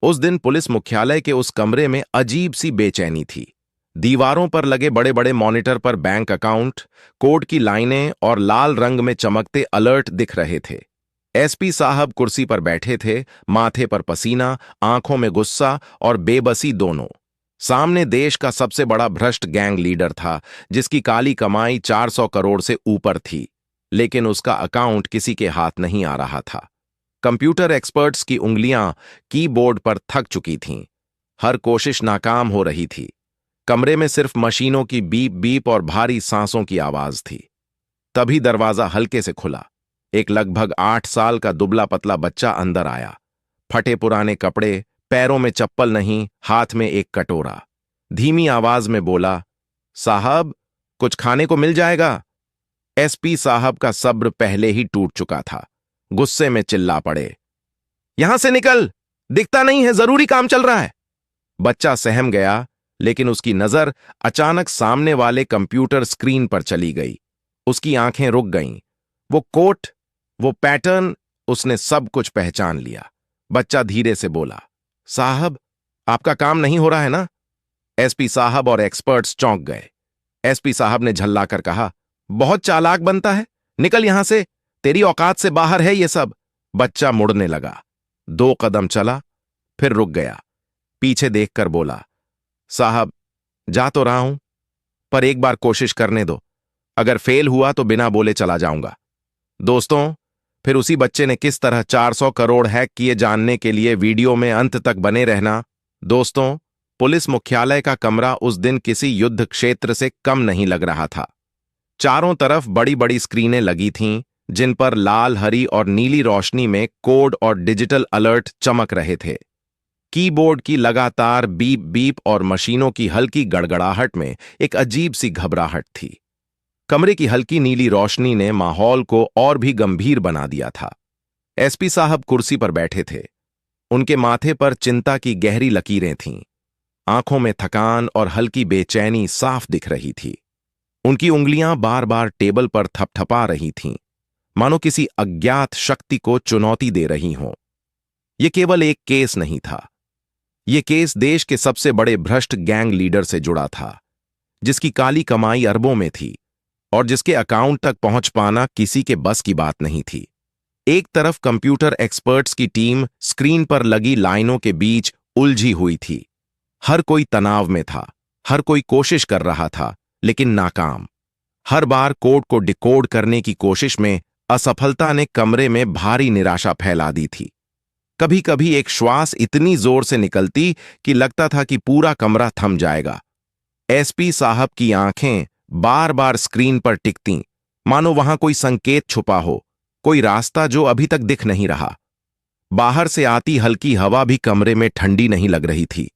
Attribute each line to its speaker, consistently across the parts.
Speaker 1: उस दिन पुलिस मुख्यालय के उस कमरे में अजीब सी बेचैनी थी। दीवारों पर लगे बड़े बड़े मॉनिटर पर बैंक अकाउंट, कोड की लाइनें और लाल रंग में चमकते अलर्ट दिख रहे थे। एसपी साहब कुर्सी पर बैठे थे, माथे पर पसीना, आंखों में गुस्सा और बेबसी दोनों। सामने देश का सबसे बड़ा भ्रष्ट गैंग लीडर था, जिसकी काली कमाई 400 करोड़ से ऊपर थी, लेकिन उसका अकाउंट किसी के हाथ नहीं आ रहा था। कंप्यूटर एक्सपर्ट्स की उंगलियां कीबोर्ड पर थक चुकी थीं। हर कोशिश नाकाम हो रही थी। कमरे में सिर्फ मशीनों की बीप बीप और भारी सांसों की आवाज थी। तभी दरवाजा हल्के से खुला। एक लगभग 8 साल का दुबला पतला बच्चा अंदर आया। फटे पुराने कपड़े, पैरों में चप्पल नहीं, हाथ में एक कटोरा। धीमी आवाज में बोला, साहब, कुछ खाने को मिल जाएगा? एसपी साहब का सब्र पहले ही टूट चुका था। गुस्से में चिल्ला पड़े, यहां से निकल, दिखता नहीं है, जरूरी काम चल रहा है। बच्चा सहम गया, लेकिन उसकी नजर अचानक सामने वाले कंप्यूटर स्क्रीन पर चली गई। उसकी आंखें रुक गईं। वो कोट, वो पैटर्न, उसने सब कुछ पहचान लिया। बच्चा धीरे से बोला, साहब, आपका काम नहीं हो रहा है ना? एसपी साहब और एक्सपर्ट्स चौंक गए। एसपी साहब ने झल्लाकर कहा, बहुत चालाक बनता है, निकल यहां से, तेरी औकात से बाहर है ये सब। बच्चा मुड़ने लगा। 2 कदम चला, फिर रुक गया। पीछे देखकर बोला, साहब, जा तो रहा हूं, पर एक बार कोशिश करने दो। अगर फेल हुआ तो बिना बोले चला जाऊंगा। दोस्तों, फिर उसी बच्चे ने किस तरह 400 करोड़ हैक किए जानने के लिए वीडियो में अंत तक बने रहना। दोस्तों, पुलिस मुख्यालय का कमरा उस दिन किसी युद्ध क्षेत्र से कम नहीं लग रहा था। चारों तरफ बड़ी बड़ी स्क्रीनें लगी थीं, जिन पर लाल, हरी और नीली रोशनी में कोड और डिजिटल अलर्ट चमक रहे थे। कीबोर्ड की लगातार बीप बीप और मशीनों की हल्की गड़गड़ाहट में एक अजीब सी घबराहट थी। कमरे की हल्की नीली रोशनी ने माहौल को और भी गंभीर बना दिया था। एसपी साहब कुर्सी पर बैठे थे। उनके माथे पर चिंता की गहरी लकीरें थीं। आंखों में थकान और हल्की बेचैनी साफ दिख रही थी। उनकी उंगलियां बार बार टेबल पर थपथपा रही थीं, मानो किसी अज्ञात शक्ति को चुनौती दे रही हों। यह केवल एक केस नहीं था। यह केस देश के सबसे बड़े भ्रष्ट गैंग लीडर से जुड़ा था, जिसकी काली कमाई अरबों में थी और जिसके अकाउंट तक पहुंच पाना किसी के बस की बात नहीं थी। एक तरफ कंप्यूटर एक्सपर्ट्स की टीम स्क्रीन पर लगी लाइनों के बीच उलझी हुई थी। हर कोई तनाव में था, हर कोई कोशिश कर रहा था, लेकिन नाकाम। हर बार कोड को डिकोड करने की कोशिश में असफलता ने कमरे में भारी निराशा फैला दी थी। कभी कभी एक श्वास इतनी जोर से निकलती कि लगता था कि पूरा कमरा थम जाएगा। एसपी साहब की आंखें बार बार स्क्रीन पर टिकतीं, मानो वहां कोई संकेत छुपा हो, कोई रास्ता जो अभी तक दिख नहीं रहा। बाहर से आती हल्की हवा भी कमरे में ठंडी नहीं लग रही थी।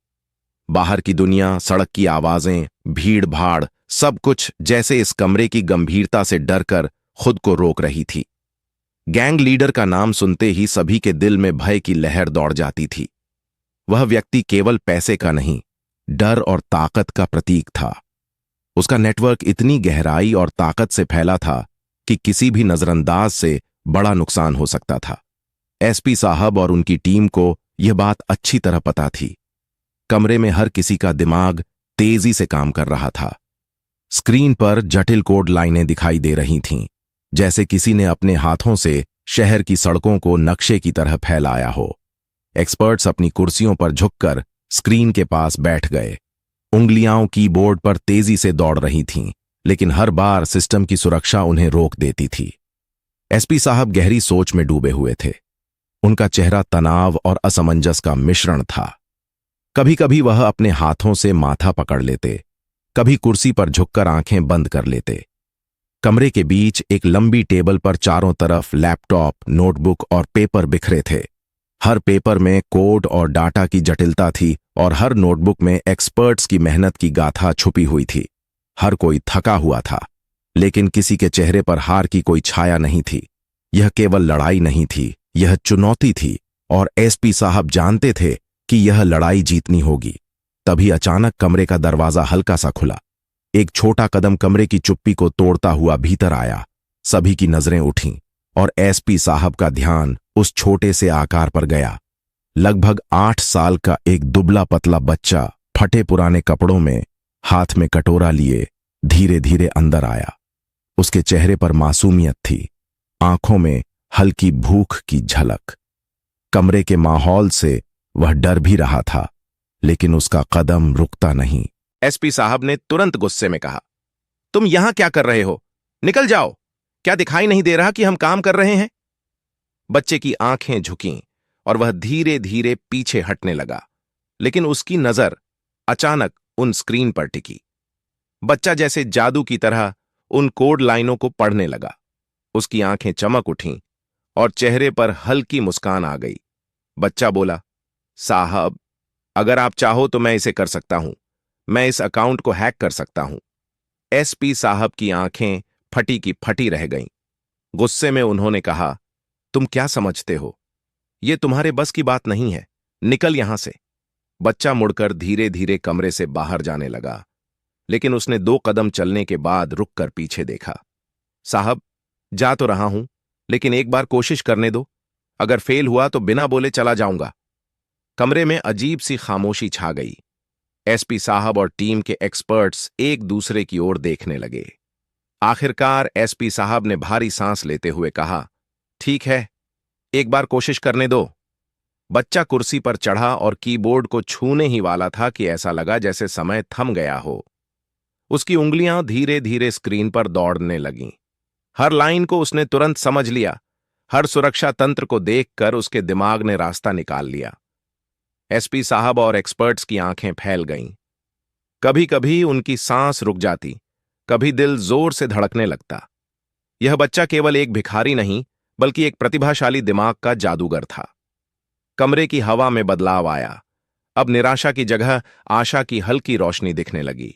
Speaker 1: बाहर की दुनिया, सड़क की आवाजें, भीड़ भाड़, सब कुछ जैसे इस कमरे की गंभीरता से डरकर खुद को रोक रही थी। गैंग लीडर का नाम सुनते ही सभी के दिल में भय की लहर दौड़ जाती थी। वह व्यक्ति केवल पैसे का नहीं, डर और ताकत का प्रतीक था। उसका नेटवर्क इतनी गहराई और ताकत से फैला था कि किसी भी नजरअंदाज से बड़ा नुकसान हो सकता था। एसपी साहब और उनकी टीम को यह बात अच्छी तरह पता थी। कमरे में हर किसी का दिमाग तेजी से काम कर रहा था। स्क्रीन पर जटिल कोड लाइनें दिखाई दे रही थीं, जैसे किसी ने अपने हाथों से शहर की सड़कों को नक्शे की तरह फैलाया हो। एक्सपर्ट्स अपनी कुर्सियों पर झुककर स्क्रीन के पास बैठ गए। उंगलियां कीबोर्ड पर तेजी से दौड़ रही थीं, लेकिन हर बार सिस्टम की सुरक्षा उन्हें रोक देती थी। एसपी साहब गहरी सोच में डूबे हुए थे। उनका चेहरा तनाव और असमंजस का मिश्रण था। कभी कभी वह अपने हाथों से माथा पकड़ लेते, कभी कुर्सी पर झुककर आंखें बंद कर लेते। कमरे के बीच एक लंबी टेबल पर चारों तरफ लैपटॉप, नोटबुक और पेपर बिखरे थे। हर पेपर में कोड और डाटा की जटिलता थी और हर नोटबुक में एक्सपर्ट्स की मेहनत की गाथा छुपी हुई थी। हर कोई थका हुआ था, लेकिन किसी के चेहरे पर हार की कोई छाया नहीं थी। यह केवल लड़ाई नहीं थी, यह चुनौती थी, और एसपी साहब जानते थे कि यह लड़ाई जीतनी होगी। तभी अचानक कमरे का दरवाजा हल्का सा खुला। एक छोटा कदम कमरे की चुप्पी को तोड़ता हुआ भीतर आया। सभी की नजरें उठीं और एसपी साहब का ध्यान उस छोटे से आकार पर गया। लगभग 8 साल का एक दुबला पतला बच्चा फटे पुराने कपड़ों में, हाथ में कटोरा लिए धीरे धीरे अंदर आया। उसके चेहरे पर मासूमियत थी, आंखों में हल्की भूख की झलक। कमरे के माहौल से वह डर भी रहा था, लेकिन उसका कदम रुकता नहीं। एसपी साहब ने तुरंत गुस्से में कहा, तुम यहां क्या कर रहे हो? निकल जाओ। क्या दिखाई नहीं दे रहा कि हम काम कर रहे हैं? बच्चे की आंखें झुकीं और वह धीरे धीरे पीछे हटने लगा, लेकिन उसकी नजर अचानक उन स्क्रीन पर टिकी। बच्चा जैसे जादू की तरह उन कोड लाइनों को पढ़ने लगा। उसकी आंखें चमक उठीं और चेहरे पर हल्की मुस्कान आ गई। बच्चा बोला, साहब, अगर आप चाहो तो मैं इसे कर सकता हूं। मैं इस अकाउंट को हैक कर सकता हूं। एसपी साहब की आंखें फटी की फटी रह गईं। गुस्से में उन्होंने कहा, तुम क्या समझते हो? यह तुम्हारे बस की बात नहीं है। निकल यहां से। बच्चा मुड़कर धीरे धीरे कमरे से बाहर जाने लगा, लेकिन उसने 2 कदम चलने के बाद रुककर पीछे देखा। साहब, जा तो रहा हूं, लेकिन एक बार कोशिश करने दो। अगर फेल हुआ तो बिना बोले चला जाऊंगा। कमरे में अजीब सी खामोशी छा गई। एसपी साहब और टीम के एक्सपर्ट्स एक दूसरे की ओर देखने लगे। आखिरकार एसपी साहब ने भारी सांस लेते हुए कहा, ठीक है, एक बार कोशिश करने दो। बच्चा कुर्सी पर चढ़ा और कीबोर्ड को छूने ही वाला था कि ऐसा लगा जैसे समय थम गया हो। उसकी उंगलियां धीरे धीरे स्क्रीन पर दौड़ने लगीं। हर लाइन को उसने तुरंत समझ लिया। हर सुरक्षा तंत्र को देखकर उसके दिमाग ने रास्ता निकाल लिया। एसपी साहब और एक्सपर्ट्स की आंखें फैल गईं। कभी कभी उनकी सांस रुक जाती, कभी दिल जोर से धड़कने लगता। यह बच्चा केवल एक भिखारी नहीं, बल्कि एक प्रतिभाशाली दिमाग का जादूगर था। कमरे की हवा में बदलाव आया। अब निराशा की जगह आशा की हल्की रोशनी दिखने लगी।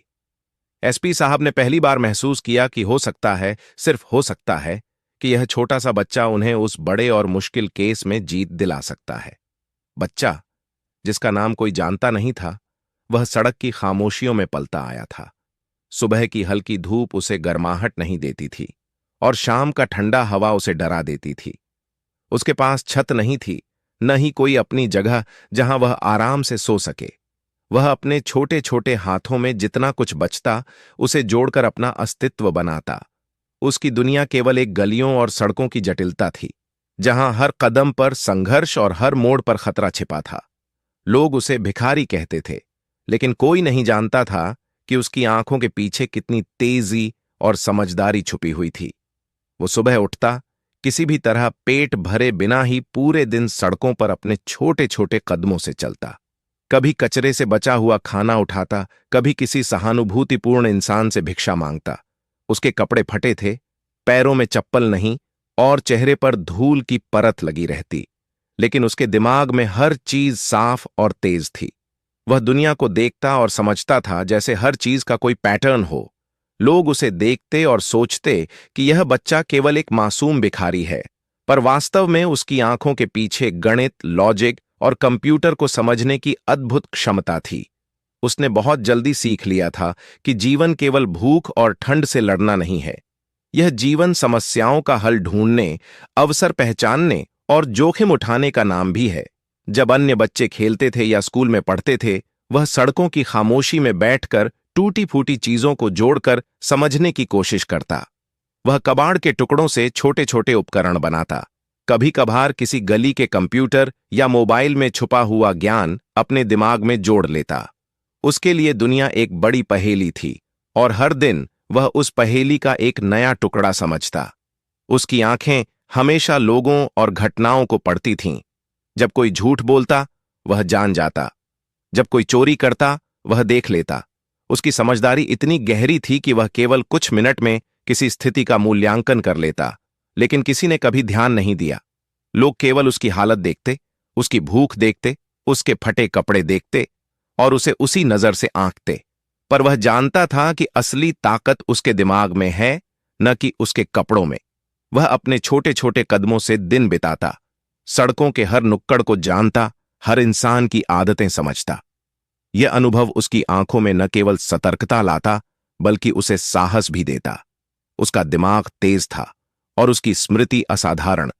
Speaker 1: एसपी साहब ने पहली बार महसूस किया कि हो सकता है, सिर्फ हो सकता है, कि यह छोटा सा बच्चा उन्हें उस बड़े और मुश्किल केस में जीत दिला सकता है। बच्चा, जिसका नाम कोई जानता नहीं था, वह सड़क की खामोशियों में पलता आया था। सुबह की हल्की धूप उसे गर्माहट नहीं देती थी और शाम का ठंडा हवा उसे डरा देती थी। उसके पास छत नहीं थी, न ही कोई अपनी जगह जहां वह आराम से सो सके। वह अपने छोटे छोटे हाथों में जितना कुछ बचता, उसे जोड़कर अपना अस्तित्व बनाता। उसकी दुनिया केवल एक गलियों और सड़कों की जटिलता थी, जहां हर कदम पर संघर्ष और हर मोड़ पर खतरा छिपा था। लोग उसे भिखारी कहते थे, लेकिन कोई नहीं जानता था कि उसकी आंखों के पीछे कितनी तेजी और समझदारी छुपी हुई थी। वो सुबह उठता, किसी भी तरह पेट भरे बिना ही पूरे दिन सड़कों पर अपने छोटे छोटे कदमों से चलता। कभी कचरे से बचा हुआ खाना उठाता, कभी किसी सहानुभूतिपूर्ण इंसान से भिक्षा मांगता। उसके कपड़े फटे थे, पैरों में चप्पल नहीं और चेहरे पर धूल की परत लगी रहती, लेकिन उसके दिमाग में हर चीज साफ और तेज थी। वह दुनिया को देखता और समझता था जैसे हर चीज का कोई पैटर्न हो। लोग उसे देखते और सोचते कि यह बच्चा केवल एक मासूम भिखारी है, पर वास्तव में उसकी आंखों के पीछे गणित, लॉजिक और कंप्यूटर को समझने की अद्भुत क्षमता थी। उसने बहुत जल्दी सीख लिया था कि जीवन केवल भूख और ठंड से लड़ना नहीं है। यह जीवन समस्याओं का हल ढूंढने, अवसर पहचानने और जोखिम उठाने का नाम भी है। जब अन्य बच्चे खेलते थे या स्कूल में पढ़ते थे, वह सड़कों की खामोशी में बैठकर टूटी फूटी चीजों को जोड़कर समझने की कोशिश करता। वह कबाड़ के टुकड़ों से छोटे छोटे उपकरण बनाता। कभी कभार किसी गली के कंप्यूटर या मोबाइल में छुपा हुआ ज्ञान अपने दिमाग में जोड़ लेता। उसके लिए दुनिया एक बड़ी पहेली थी और हर दिन वह उस पहेली का एक नया टुकड़ा समझता। उसकी आंखें हमेशा लोगों और घटनाओं को पढ़ती थीं। जब कोई झूठ बोलता, वह जान जाता। जब कोई चोरी करता, वह देख लेता। उसकी समझदारी इतनी गहरी थी कि वह केवल कुछ मिनट में किसी स्थिति का मूल्यांकन कर लेता, लेकिन किसी ने कभी ध्यान नहीं दिया। लोग केवल उसकी हालत देखते, उसकी भूख देखते, उसके फटे कपड़े देखते और उसे उसी नजर से आंकते। पर वह जानता था कि असली ताकत उसके दिमाग में है, न कि उसके कपड़ों में। वह अपने छोटे छोटे कदमों से दिन बिताता, सड़कों के हर नुक्कड़ को जानता, हर इंसान की आदतें समझता। यह अनुभव उसकी आंखों में न केवल सतर्कता लाता, बल्कि उसे साहस भी देता। उसका दिमाग तेज था और उसकी स्मृति असाधारण।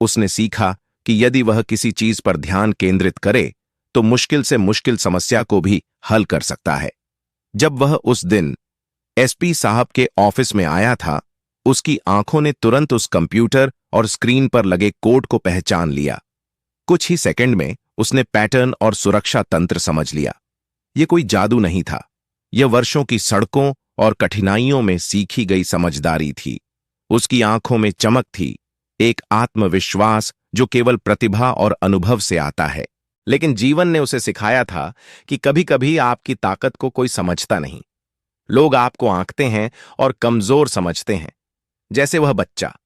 Speaker 1: उसने सीखा कि यदि वह किसी चीज पर ध्यान केंद्रित करे तो मुश्किल से मुश्किल समस्या को भी हल कर सकता है। जब वह उस दिन एसपी साहब के ऑफिस में आया था, उसकी आंखों ने तुरंत उस कंप्यूटर और स्क्रीन पर लगे कोड को पहचान लिया। कुछ ही सेकंड में उसने पैटर्न और सुरक्षा तंत्र समझ लिया। यह कोई जादू नहीं था, यह वर्षों की सड़कों और कठिनाइयों में सीखी गई समझदारी थी। उसकी आंखों में चमक थी, एक आत्मविश्वास जो केवल प्रतिभा और अनुभव से आता है। लेकिन जीवन ने उसे सिखाया था कि कभी-कभी आपकी ताकत को कोई समझता नहीं। लोग आपको आंकते हैं और कमजोर समझते हैं, जैसे वह बच्चा।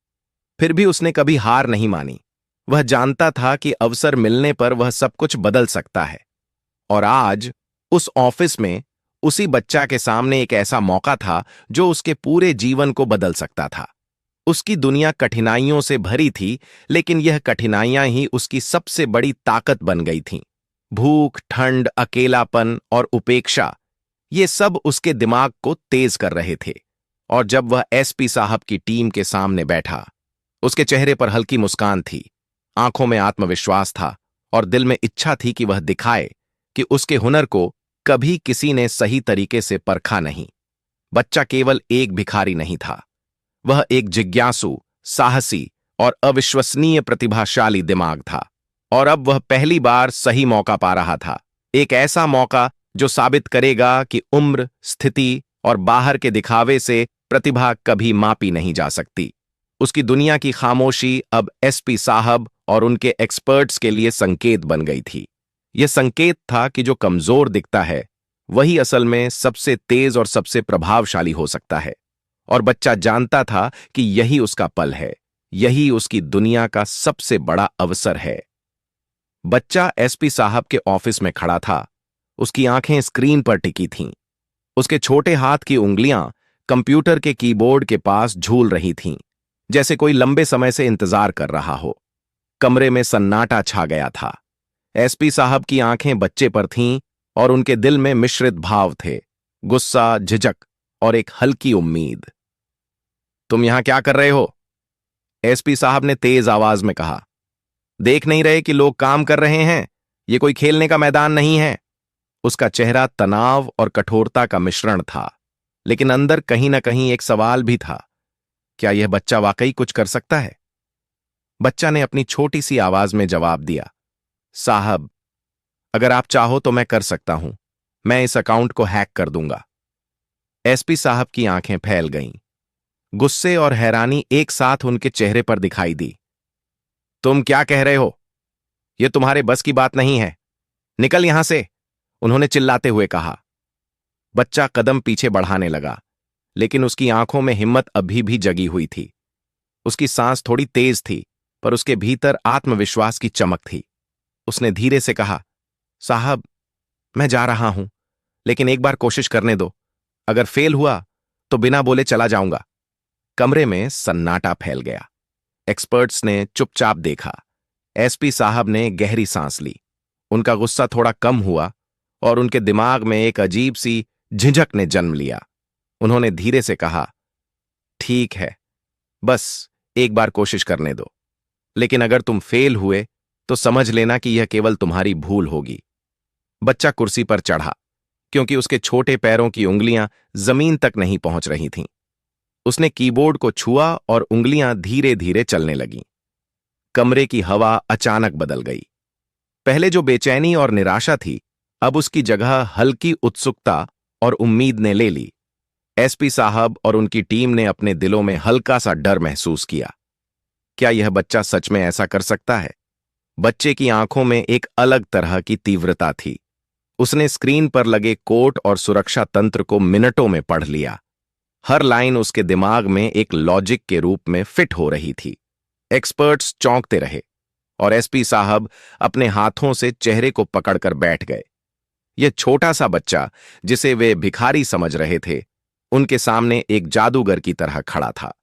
Speaker 1: फिर भी उसने कभी हार नहीं मानी। वह जानता था कि अवसर मिलने पर वह सब कुछ बदल सकता है। और आज उस ऑफिस में उसी बच्चा के सामने एक ऐसा मौका था जो उसके पूरे जीवन को बदल सकता था। उसकी दुनिया कठिनाइयों से भरी थी, लेकिन यह कठिनाइयां ही उसकी सबसे बड़ी ताकत बन गई थीं। भूख, ठंड, अकेलापन और उपेक्षा, ये सब उसके दिमाग को तेज कर रहे थे। और जब वह एसपी साहब की टीम के सामने बैठा, उसके चेहरे पर हल्की मुस्कान थी, आंखों में आत्मविश्वास था और दिल में इच्छा थी कि वह दिखाए कि उसके हुनर को कभी किसी ने सही तरीके से परखा नहीं। बच्चा केवल एक भिखारी नहीं था, वह एक जिज्ञासु, साहसी और अविश्वसनीय प्रतिभाशाली दिमाग था। और अब वह पहली बार सही मौका पा रहा था, एक ऐसा मौका जो साबित करेगा कि उम्र, स्थिति और बाहर के दिखावे से प्रतिभा कभी मापी नहीं जा सकती। उसकी दुनिया की खामोशी अब एसपी साहब और उनके एक्सपर्ट्स के लिए संकेत बन गई थी। यह संकेत था कि जो कमजोर दिखता है वही असल में सबसे तेज और सबसे प्रभावशाली हो सकता है। और बच्चा जानता था कि यही उसका पल है, यही उसकी दुनिया का सबसे बड़ा अवसर है। बच्चा एसपी साहब के ऑफिस में खड़ा था, उसकी आंखें स्क्रीन पर टिकी थीं। उसके छोटे हाथ की उंगलियां कंप्यूटर के कीबोर्ड के पास झूल रही थीं, जैसे कोई लंबे समय से इंतजार कर रहा हो। कमरे में सन्नाटा छा गया था। एसपी साहब की आंखें बच्चे पर थीं और उनके दिल में मिश्रित भाव थे, गुस्सा, झिझक और एक हल्की उम्मीद। तुम यहां क्या कर रहे हो? एसपी साहब ने तेज आवाज में कहा। देख नहीं रहे कि लोग काम कर रहे हैं? यह कोई खेलने का मैदान नहीं है। उसका चेहरा तनाव और कठोरता का मिश्रण था, लेकिन अंदर कहीं ना कहीं एक सवाल भी था, क्या यह बच्चा वाकई कुछ कर सकता है? बच्चा ने अपनी छोटी सी आवाज में जवाब दिया, साहब, अगर आप चाहो तो मैं कर सकता हूं, मैं इस अकाउंट को हैक कर दूंगा। एसपी साहब की आंखें फैल गईं। गुस्से और हैरानी एक साथ उनके चेहरे पर दिखाई दी। तुम क्या कह रहे हो? यह तुम्हारे बस की बात नहीं है, निकल यहां से, उन्होंने चिल्लाते हुए कहा। बच्चा कदम पीछे बढ़ाने लगा, लेकिन उसकी आंखों में हिम्मत अभी भी जगी हुई थी। उसकी सांस थोड़ी तेज थी, पर उसके भीतर आत्मविश्वास की चमक थी। उसने धीरे से कहा, साहब, मैं जा रहा हूं, लेकिन एक बार कोशिश करने दो। अगर फेल हुआ तो बिना बोले चला जाऊंगा। कमरे में सन्नाटा फैल गया। एक्सपर्ट्स ने चुपचाप देखा। एसपी साहब ने गहरी सांस ली। उनका गुस्सा थोड़ा कम हुआ और उनके दिमाग में एक अजीब सी झिझक ने जन्म लिया। उन्होंने धीरे से कहा, ठीक है, बस एक बार कोशिश करने दो, लेकिन अगर तुम फेल हुए तो समझ लेना कि यह केवल तुम्हारी भूल होगी। बच्चा कुर्सी पर चढ़ा, क्योंकि उसके छोटे पैरों की उंगलियां जमीन तक नहीं पहुंच रही थीं। उसने कीबोर्ड को छुआ और उंगलियां धीरे धीरे चलने लगीं। कमरे की हवा अचानक बदल गई। पहले जो बेचैनी और निराशा थी, अब उसकी जगह हल्की उत्सुकता और उम्मीद ने ले ली। एसपी साहब और उनकी टीम ने अपने दिलों में हल्का सा डर महसूस किया। क्या यह बच्चा सच में ऐसा कर सकता है? बच्चे की आंखों में एक अलग तरह की तीव्रता थी। उसने स्क्रीन पर लगे कोड और सुरक्षा तंत्र को मिनटों में पढ़ लिया। हर लाइन उसके दिमाग में एक लॉजिक के रूप में फिट हो रही थी। एक्सपर्ट्स चौंकते रहे और एसपी साहब अपने हाथों से चेहरे को पकड़कर बैठ गए। यह छोटा सा बच्चा, जिसे वे भिखारी समझ रहे थे, उनके सामने एक जादूगर की तरह खड़ा था।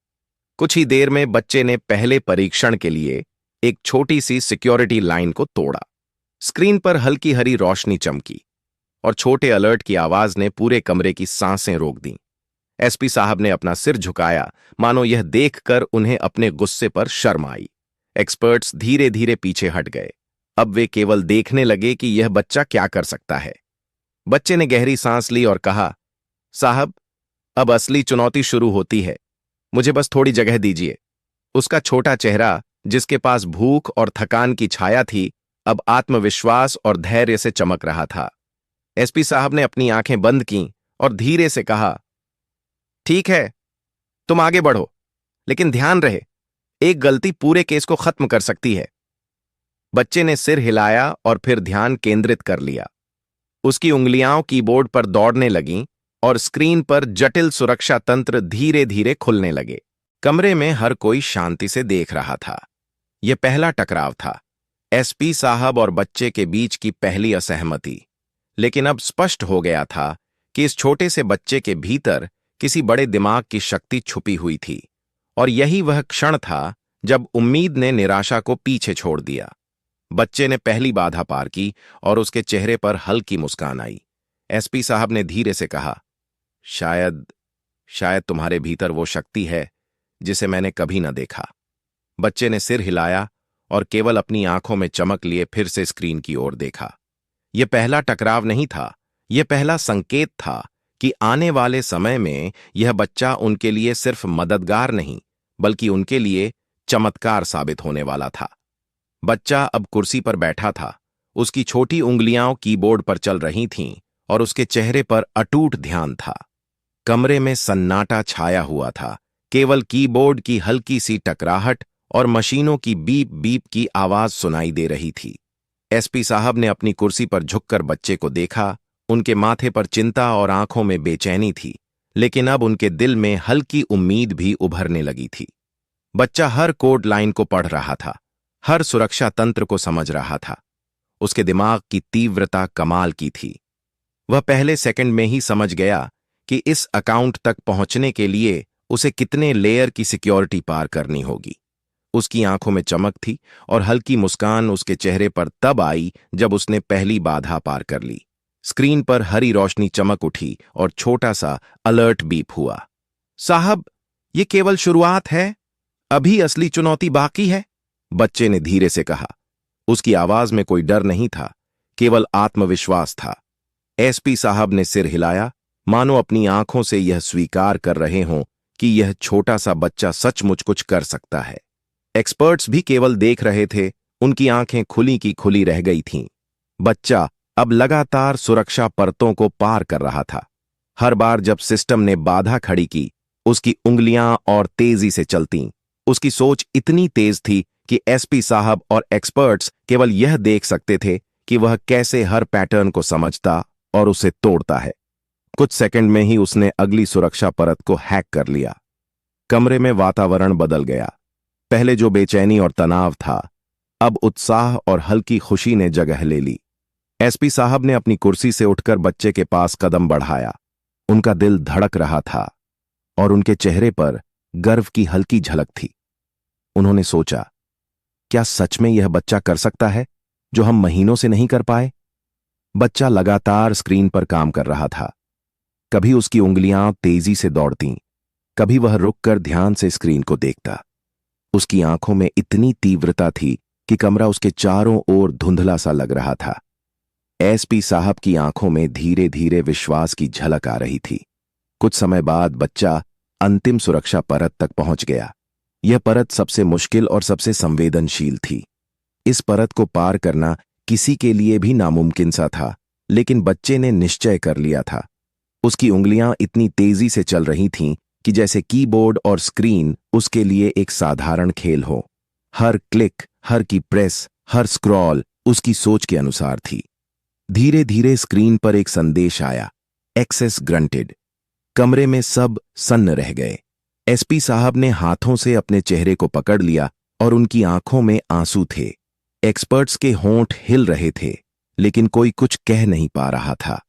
Speaker 1: कुछ ही देर में बच्चे ने पहले परीक्षण के लिए एक छोटी सी सिक्योरिटी लाइन को तोड़ा। स्क्रीन पर हल्की हरी रोशनी चमकी और छोटे अलर्ट की आवाज ने पूरे कमरे की सांसें रोक दीं। एसपी साहब ने अपना सिर झुकाया, मानो यह देखकर उन्हें अपने गुस्से पर शर्म आई। एक्सपर्ट्स धीरे धीरे पीछे हट गए। अब वे केवल देखने लगे कि यह बच्चा क्या कर सकता है। बच्चे ने गहरी सांस ली और कहा, साहब, अब असली चुनौती शुरू होती है। मुझे बस थोड़ी जगह दीजिए। उसका छोटा चेहरा, जिसके पास भूख और थकान की छाया थी, अब आत्मविश्वास और धैर्य से चमक रहा था। एसपी साहब ने अपनी आंखें बंद कीं और धीरे से कहा, ठीक है, तुम आगे बढ़ो, लेकिन ध्यान रहे, एक गलती पूरे केस को खत्म कर सकती है। बच्चे ने सिर हिलाया और फिर ध्यान केंद्रित कर लिया। उसकी उंगलियां कीबोर्ड पर दौड़ने लगीं और स्क्रीन पर जटिल सुरक्षा तंत्र धीरे धीरे खुलने लगे। कमरे में हर कोई शांति से देख रहा था। यह पहला टकराव था, एसपी साहब और बच्चे के बीच की पहली असहमति। लेकिन अब स्पष्ट हो गया था कि इस छोटे से बच्चे के भीतर किसी बड़े दिमाग की शक्ति छुपी हुई थी, और यही वह क्षण था जब उम्मीद ने निराशा को पीछे छोड़ दिया। बच्चे ने पहली बाधा पार की और उसके चेहरे पर हल्की मुस्कान आई। एसपी साहब ने धीरे से कहा, शायद शायद तुम्हारे भीतर वो शक्ति है जिसे मैंने कभी न देखा। बच्चे ने सिर हिलाया और केवल अपनी आंखों में चमक लिए फिर से स्क्रीन की ओर देखा। यह पहला टकराव नहीं था, यह पहला संकेत था कि आने वाले समय में यह बच्चा उनके लिए सिर्फ मददगार नहीं, बल्कि उनके लिए चमत्कार साबित होने वाला था। बच्चा अब कुर्सी पर बैठा था, उसकी छोटी उंगलियां कीबोर्ड पर चल रही थीं और उसके चेहरे पर अटूट ध्यान था। कमरे में सन्नाटा छाया हुआ था, केवल कीबोर्ड की हल्की सी टकराहट और मशीनों की बीप बीप की आवाज सुनाई दे रही थी। एसपी साहब ने अपनी कुर्सी पर झुककर बच्चे को देखा। उनके माथे पर चिंता और आंखों में बेचैनी थी, लेकिन अब उनके दिल में हल्की उम्मीद भी उभरने लगी थी। बच्चा हर कोड लाइन को पढ़ रहा था, हर सुरक्षा तंत्र को समझ रहा था। उसके दिमाग की तीव्रता कमाल की थी। वह पहले सेकंड में ही समझ गया कि इस अकाउंट तक पहुंचने के लिए उसे कितने लेयर की सिक्योरिटी पार करनी होगी। उसकी आंखों में चमक थी और हल्की मुस्कान उसके चेहरे पर तब आई जब उसने पहली बाधा पार कर ली। स्क्रीन पर हरी रोशनी चमक उठी और छोटा सा अलर्ट बीप हुआ। साहब, ये केवल शुरुआत है, अभी असली चुनौती बाकी है, बच्चे ने धीरे से कहा। उसकी आवाज में कोई डर नहीं था, केवल आत्मविश्वास था। एसपी साहब ने सिर हिलाया, मानो अपनी आंखों से यह स्वीकार कर रहे हों कि यह छोटा सा बच्चा सचमुच कुछ कर सकता है। एक्सपर्ट्स भी केवल देख रहे थे, उनकी आंखें खुली की खुली रह गई थीं। बच्चा अब लगातार सुरक्षा परतों को पार कर रहा था। हर बार जब सिस्टम ने बाधा खड़ी की, उसकी उंगलियां और तेजी से चलतीं। उसकी सोच इतनी तेज थी कि एसपी साहब और एक्सपर्ट्स केवल यह देख सकते थे कि वह कैसे हर पैटर्न को समझता और उसे तोड़ता है। कुछ सेकंड में ही उसने अगली सुरक्षा परत को हैक कर लिया। कमरे में वातावरण बदल गया। पहले जो बेचैनी और तनाव था, अब उत्साह और हल्की खुशी ने जगह ले ली। एसपी साहब ने अपनी कुर्सी से उठकर बच्चे के पास कदम बढ़ाया। उनका दिल धड़क रहा था और उनके चेहरे पर गर्व की हल्की झलक थी। उन्होंने सोचा, क्या सच में यह बच्चा कर सकता है जो हम महीनों से नहीं कर पाए? बच्चा लगातार स्क्रीन पर काम कर रहा था। कभी उसकी उंगलियां तेजी से दौड़तीं, कभी वह रुककर ध्यान से स्क्रीन को देखता। उसकी आंखों में इतनी तीव्रता थी कि कमरा उसके चारों ओर धुंधला सा लग रहा था। एसपी साहब की आंखों में धीरे धीरे विश्वास की झलक आ रही थी। कुछ समय बाद बच्चा अंतिम सुरक्षा परत तक पहुंच गया। यह परत सबसे मुश्किल और सबसे संवेदनशील थी। इस परत को पार करना किसी के लिए भी नामुमकिन सा था, लेकिन बच्चे ने निश्चय कर लिया था। उसकी उंगलियां इतनी तेजी से चल रही थीं कि जैसे कीबोर्ड और स्क्रीन उसके लिए एक साधारण खेल हो। हर क्लिक, हर की प्रेस, हर स्क्रॉल उसकी सोच के अनुसार थी। धीरे धीरे स्क्रीन पर एक संदेश आया, एक्सेस ग्रंटेड। कमरे में सब सन्न रह गए। एसपी साहब ने हाथों से अपने चेहरे को पकड़ लिया और उनकी आंखों में आंसू थे। एक्सपर्ट्स के होंठ हिल रहे थे, लेकिन कोई कुछ कह नहीं पा रहा था।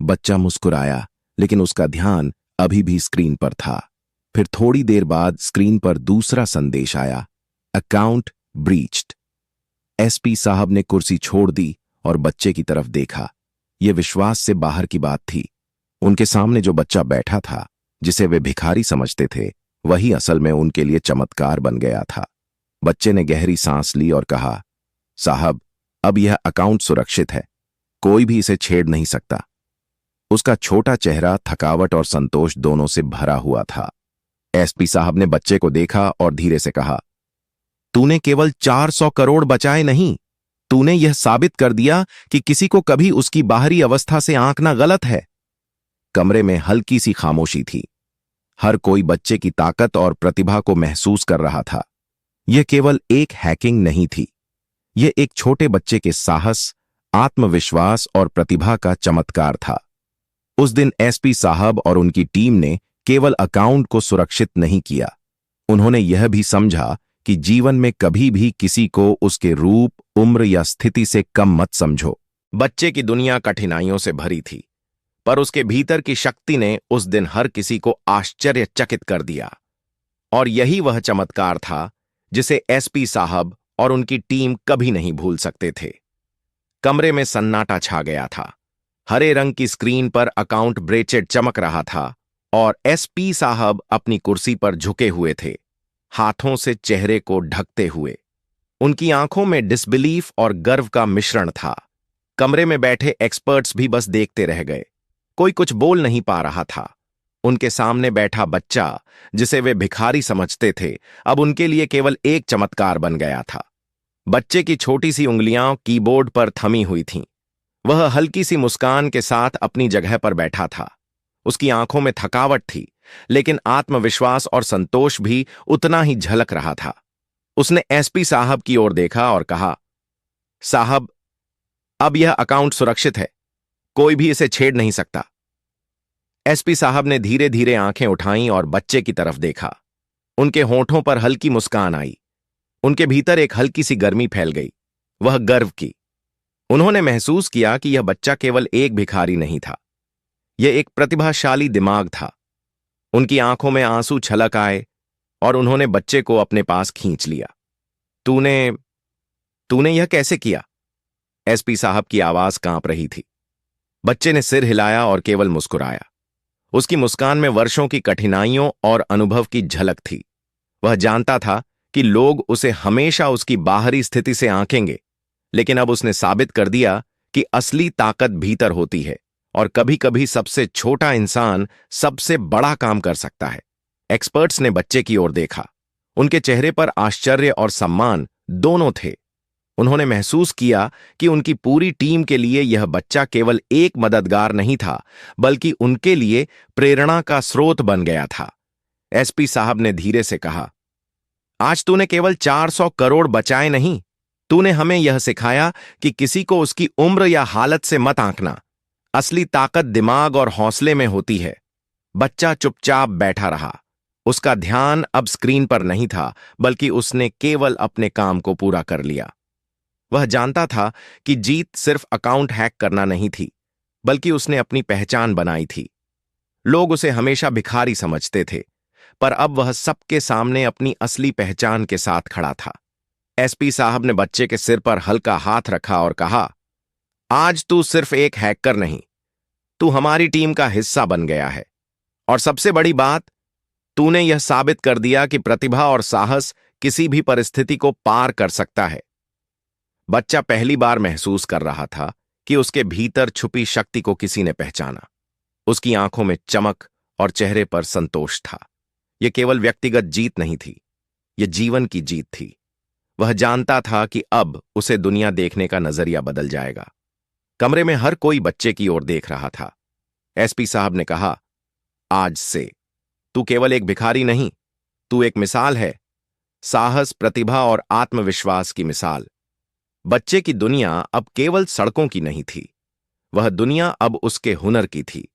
Speaker 1: बच्चा मुस्कुराया, लेकिन उसका ध्यान अभी भी स्क्रीन पर था। फिर थोड़ी देर बाद स्क्रीन पर दूसरा संदेश आया, अकाउंट ब्रीच्ड। एसपी साहब ने कुर्सी छोड़ दी और बच्चे की तरफ देखा। यह विश्वास से बाहर की बात थी। उनके सामने जो बच्चा बैठा था, जिसे वे भिखारी समझते थे, वही असल में उनके लिए चमत्कार बन गया था। बच्चे ने गहरी सांस ली और कहा, साहब, अब यह अकाउंट सुरक्षित है, कोई भी इसे छेड़ नहीं सकता। उसका छोटा चेहरा थकावट और संतोष दोनों से भरा हुआ था। एसपी साहब ने बच्चे को देखा और धीरे से कहा, तूने केवल 400 करोड़ बचाए नहीं, तूने यह साबित कर दिया कि किसी को कभी उसकी बाहरी अवस्था से आंकना गलत है। कमरे में हल्की सी खामोशी थी। हर कोई बच्चे की ताकत और प्रतिभा को महसूस कर रहा था। यह केवल एक हैकिंग नहीं थी, यह एक छोटे बच्चे के साहस, आत्मविश्वास और प्रतिभा का चमत्कार था। उस दिन एसपी साहब और उनकी टीम ने केवल अकाउंट को सुरक्षित नहीं किया, उन्होंने यह भी समझा कि जीवन में कभी भी किसी को उसके रूप, उम्र या स्थिति से कम मत समझो। बच्चे की दुनिया कठिनाइयों से भरी थी, पर उसके भीतर की शक्ति ने उस दिन हर किसी को आश्चर्यचकित कर दिया। और यही वह चमत्कार था जिसे एसपी साहब और उनकी टीम कभी नहीं भूल सकते थे। कमरे में सन्नाटा छा गया था। हरे रंग की स्क्रीन पर अकाउंट ब्रेचेट चमक रहा था और एसपी साहब अपनी कुर्सी पर झुके हुए थे, हाथों से चेहरे को ढकते हुए। उनकी आंखों में डिसबिलीफ और गर्व का मिश्रण था। कमरे में बैठे एक्सपर्ट्स भी बस देखते रह गए। कोई कुछ बोल नहीं पा रहा था। उनके सामने बैठा बच्चा, जिसे वे भिखारी समझते थे, अब उनके लिए केवल एक चमत्कार बन गया था। बच्चे की छोटी सी उंगलियां कीबोर्ड पर थमी हुई थीं। वह हल्की सी मुस्कान के साथ अपनी जगह पर बैठा था। उसकी आंखों में थकावट थी, लेकिन आत्मविश्वास और संतोष भी उतना ही झलक रहा था। उसने एसपी साहब की ओर देखा और कहा, साहब, अब यह अकाउंट सुरक्षित है, कोई भी इसे छेड़ नहीं सकता। एसपी साहब ने धीरे धीरे आंखें उठाईं और बच्चे की तरफ देखा। उनके होंठों पर हल्की मुस्कान आई। उनके भीतर एक हल्की सी गर्मी फैल गई, वह गर्व की। उन्होंने महसूस किया कि यह बच्चा केवल एक भिखारी नहीं था, यह एक प्रतिभाशाली दिमाग था। उनकी आंखों में आंसू छलक आए और उन्होंने बच्चे को अपने पास खींच लिया। तूने तूने यह कैसे किया? एसपी साहब की आवाज कांप रही थी। बच्चे ने सिर हिलाया और केवल मुस्कुराया। उसकी मुस्कान में वर्षों की कठिनाइयों और अनुभव की झलक थी। वह जानता था कि लोग उसे हमेशा उसकी बाहरी स्थिति से आंकेंगे, लेकिन अब उसने साबित कर दिया कि असली ताकत भीतर होती है और कभी-कभी सबसे छोटा इंसान सबसे बड़ा काम कर सकता है। एक्सपर्ट्स ने बच्चे की ओर देखा। उनके चेहरे पर आश्चर्य और सम्मान दोनों थे। उन्होंने महसूस किया कि उनकी पूरी टीम के लिए यह बच्चा केवल एक मददगार नहीं था, बल्कि उनके लिए प्रेरणा का स्रोत बन गया था। एसपी साहब ने धीरे से कहा, आज तूने केवल 400 करोड़ बचाए नहीं, तूने हमें यह सिखाया कि किसी को उसकी उम्र या हालत से मत आंकना। असली ताकत दिमाग और हौसले में होती है। बच्चा चुपचाप बैठा रहा। उसका ध्यान अब स्क्रीन पर नहीं था, बल्कि उसने केवल अपने काम को पूरा कर लिया। वह जानता था कि जीत सिर्फ अकाउंट हैक करना नहीं थी, बल्कि उसने अपनी पहचान बनाई थी। लोग उसे हमेशा भिखारी समझते थे, पर अब वह सबके सामने अपनी असली पहचान के साथ खड़ा था। एसपी साहब ने बच्चे के सिर पर हल्का हाथ रखा और कहा, आज तू सिर्फ एक हैकर नहीं, तू हमारी टीम का हिस्सा बन गया है। और सबसे बड़ी बात, तूने यह साबित कर दिया कि प्रतिभा और साहस किसी भी परिस्थिति को पार कर सकता है। बच्चा पहली बार महसूस कर रहा था कि उसके भीतर छुपी शक्ति को किसी ने पहचाना। उसकी आंखों में चमक और चेहरे पर संतोष था। यह केवल व्यक्तिगत जीत नहीं थी, यह जीवन की जीत थी। वह जानता था कि अब उसे दुनिया देखने का नजरिया बदल जाएगा। कमरे में हर कोई बच्चे की ओर देख रहा था। एसपी साहब ने कहा, आज से तू केवल एक भिखारी नहीं, तू एक मिसाल है, साहस, प्रतिभा और आत्मविश्वास की मिसाल। बच्चे की दुनिया अब केवल सड़कों की नहीं थी, वह दुनिया अब उसके हुनर की थी।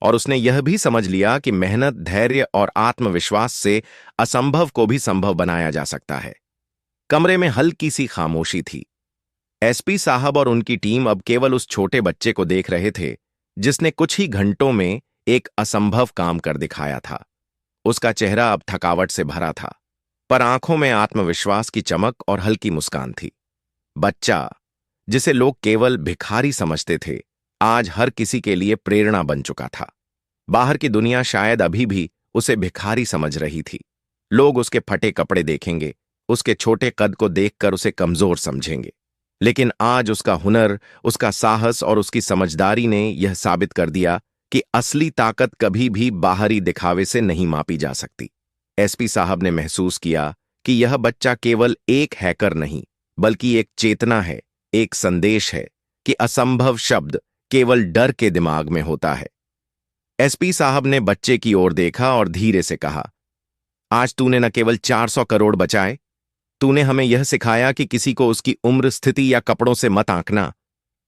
Speaker 1: और उसने यह भी समझ लिया कि मेहनत, धैर्य और आत्मविश्वास से असंभव को भी संभव बनाया जा सकता है। कमरे में हल्की सी खामोशी थी। एसपी साहब और उनकी टीम अब केवल उस छोटे बच्चे को देख रहे थे, जिसने कुछ ही घंटों में एक असंभव काम कर दिखाया था। उसका चेहरा अब थकावट से भरा था, पर आंखों में आत्मविश्वास की चमक और हल्की मुस्कान थी। बच्चा, जिसे लोग केवल भिखारी समझते थे, आज हर किसी के लिए प्रेरणा बन चुका था। बाहर की दुनिया शायद अभी भी उसे भिखारी समझ रही थी। लोग उसके फटे कपड़े देखेंगे, उसके छोटे कद को देखकर उसे कमजोर समझेंगे। लेकिन आज उसका हुनर, उसका साहस और उसकी समझदारी ने यह साबित कर दिया कि असली ताकत कभी भी बाहरी दिखावे से नहीं मापी जा सकती। एसपी साहब ने महसूस किया कि यह बच्चा केवल एक हैकर नहीं, बल्कि एक चेतना है, एक संदेश है कि असंभव शब्द केवल डर के दिमाग में होता है। एसपी साहब ने बच्चे की ओर देखा और धीरे से कहा, आज तूने न केवल 400 करोड़ बचाए, तूने हमें यह सिखाया कि किसी को उसकी उम्र, स्थिति या कपड़ों से मत आंकना।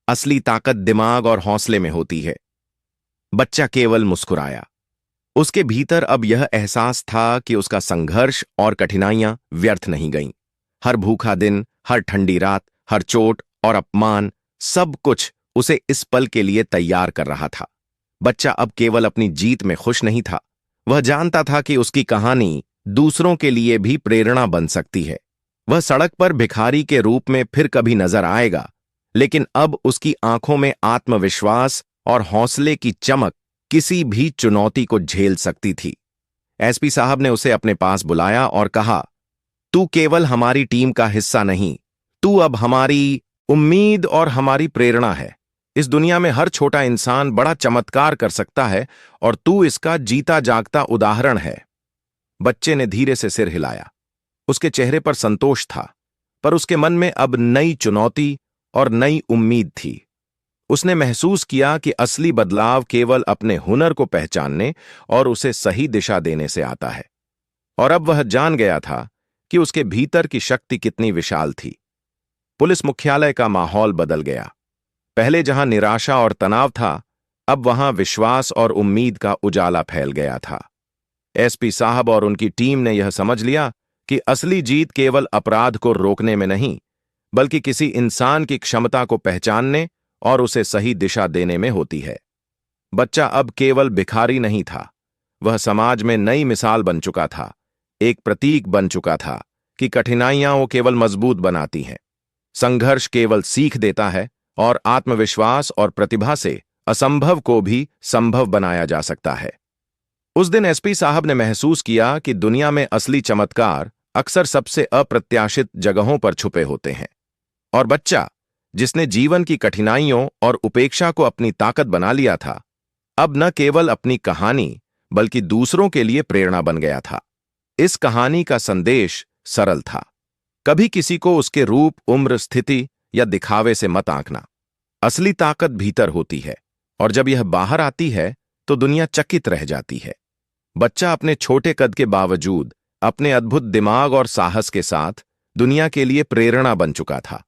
Speaker 1: असली ताकत दिमाग और हौसले में होती है। बच्चा केवल मुस्कुराया। उसके भीतर अब यह एहसास था कि उसका संघर्ष और कठिनाइयां व्यर्थ नहीं गईं। हर भूखा दिन, हर ठंडी रात, हर चोट और अपमान, सब कुछ उसे इस पल के लिए तैयार कर रहा था। बच्चा अब केवल अपनी जीत में खुश नहीं था, वह जानता था कि उसकी कहानी दूसरों के लिए भी प्रेरणा बन सकती है। वह सड़क पर भिखारी के रूप में फिर कभी नजर आएगा, लेकिन अब उसकी आंखों में आत्मविश्वास और हौसले की चमक किसी भी चुनौती को झेल सकती थी। एसपी साहब ने उसे अपने पास बुलाया और कहा, तू केवल हमारी टीम का हिस्सा नहीं, तू अब हमारी उम्मीद और हमारी प्रेरणा है। इस दुनिया में हर छोटा इंसान बड़ा चमत्कार कर सकता है और तू इसका जीता जागता उदाहरण है। बच्चे ने धीरे से सिर हिलाया। उसके चेहरे पर संतोष था, पर उसके मन में अब नई चुनौती और नई उम्मीद थी। उसने महसूस किया कि असली बदलाव केवल अपने हुनर को पहचानने और उसे सही दिशा देने से आता है। और अब वह जान गया था कि उसके भीतर की शक्ति कितनी विशाल थी। पुलिस मुख्यालय का माहौल बदल गया। पहले जहां निराशा और तनाव था, अब वहां विश्वास और उम्मीद का उजाला फैल गया था। एसपी साहब और उनकी टीम ने यह समझ लिया कि असली जीत केवल अपराध को रोकने में नहीं, बल्कि किसी इंसान की क्षमता को पहचानने और उसे सही दिशा देने में होती है। बच्चा अब केवल भिखारी नहीं था, वह समाज में नई मिसाल बन चुका था, एक प्रतीक बन चुका था कि कठिनाइयां वो केवल मजबूत बनाती हैं, संघर्ष केवल सीख देता है और आत्मविश्वास और प्रतिभा से असंभव को भी संभव बनाया जा सकता है। उस दिन एसपी साहब ने महसूस किया कि दुनिया में असली चमत्कार अक्सर सबसे अप्रत्याशित जगहों पर छुपे होते हैं। और बच्चा, जिसने जीवन की कठिनाइयों और उपेक्षा को अपनी ताकत बना लिया था, अब न केवल अपनी कहानी बल्कि दूसरों के लिए प्रेरणा बन गया था। इस कहानी का संदेश सरल था, कभी किसी को उसके रूप, उम्र, स्थिति या दिखावे से मत आंकना। असली ताकत भीतर होती है और जब यह बाहर आती है तो दुनिया चकित रह जाती है। बच्चा अपने छोटे कद के बावजूद अपने अद्भुत दिमाग और साहस के साथ दुनिया के लिए प्रेरणा बन चुका था।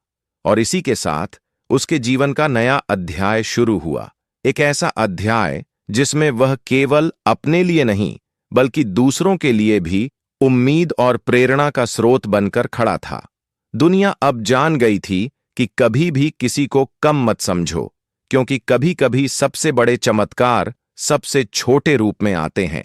Speaker 1: और इसी के साथ उसके जीवन का नया अध्याय शुरू हुआ, एक ऐसा अध्याय जिसमें वह केवल अपने लिए नहीं बल्कि दूसरों के लिए भी उम्मीद और प्रेरणा का स्रोत बनकर खड़ा था। दुनिया अब जान गई थी कि कभी भी किसी को कम मत समझो, क्योंकि कभी कभी सबसे बड़े चमत्कार सबसे छोटे रूप में आते हैं।